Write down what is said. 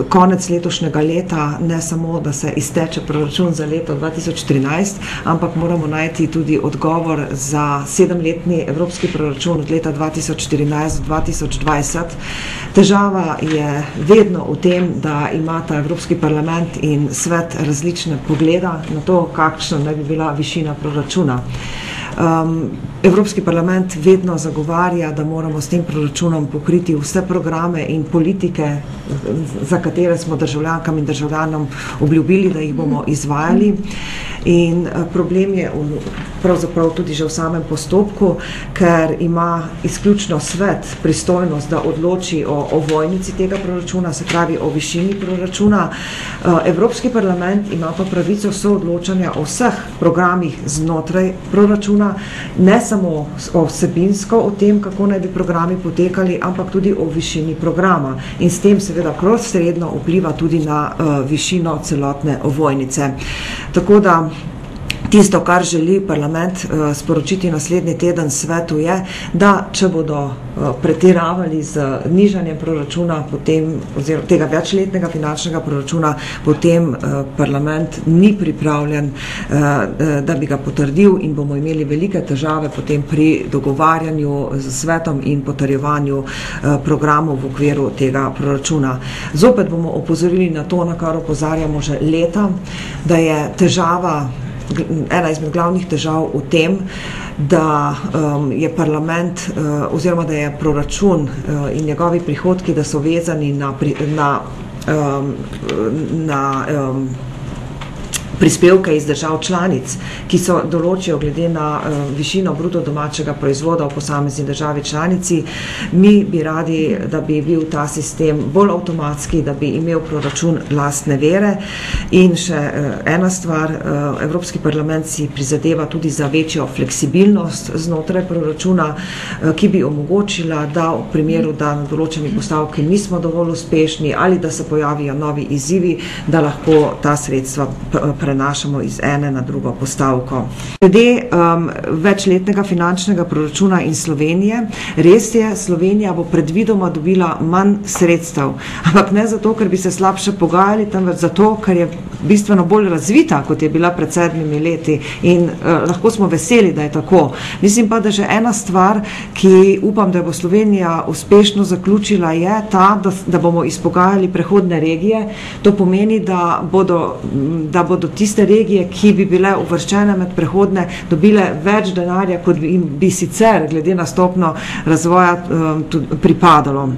konec letošnjega leta ne samo, da se izteče proračun za leto 2013, ampak moramo najti tudi odgovor za 7-letni evropski proračun od leta 2014 do 2020. Težava je vedno v tem, da imata Evropski parlament in svet različne pogleda na to, kakšna naj bi bila višina proračuna. Evropski parlament vedno zagovarja, da moramo s tem proračunom pokriti vse programe in politike, za katere smo državljankam in državljanom obljubili, da jih bomo izvajali. In problem je pravzaprav tudi že v samem postopku, ker ima izključno svet pristojnost, da odloči o ovojnici tega proračuna, se pravi o višini proračuna. Evropski parlament ima pa pravico soodločanja o vseh programih znotraj proračuna, ne samo vsebinsko o tem, kako naj bi programi potekali, ampak tudi o višini programa. In s tem seveda posredno vpliva tudi na višino celotne ovojnice. Tako da tisto, kar želi parlament sporočiti naslednji teden svetu, je, da če bodo pretiravali z nižanjem proračuna, oziroma tega večletnega finančnega proračuna, potem parlament ni pripravljen, da bi ga potrdil in bomo imeli velike težave potem pri dogovarjanju z svetom in potrjevanju programov v okviru tega proračuna. Zopet bomo opozorili na to, na kar opozarjamo že leta, da je težava, ena izmed glavnih težav v tem, da je parlament oziroma da je proračun in njegovi prihodki, da so vezani na prispevke iz držav članic, ki so določijo glede na višino bruto domačega proizvoda v posamezni državi članici. Mi bi radi, da bi bil ta sistem bolj avtomatski, da bi imel proračun lastne vere. In še ena stvar, Evropski parlament si prizadeva tudi za večjo fleksibilnost znotraj proračuna, ki bi omogočila, da v primeru, da na določeni postavki nismo dovolj uspešni ali da se pojavijo novi izzivi, da lahko ta sredstva prenašamo iz ene na drugo postavko. Glede večletnega finančnega proračuna in Slovenije, res je, Slovenija bo predvidoma dobila manj sredstev, ampak ne zato, ker bi se slabše pogajali, temveč zato, ker je bistveno bolj razvita, kot je bila pred 7 leti in lahko smo veseli, da je tako. Mislim pa, da že ena stvar, ki upam, da bo Slovenija uspešno zaključila, je ta, da bomo izpogajali prehodne regije. To pomeni, da bodo tiste regije, ki bi bile uvrščene med prehodne, dobile več denarja, kot bi sicer glede na stopnjo razvoja pripadalo.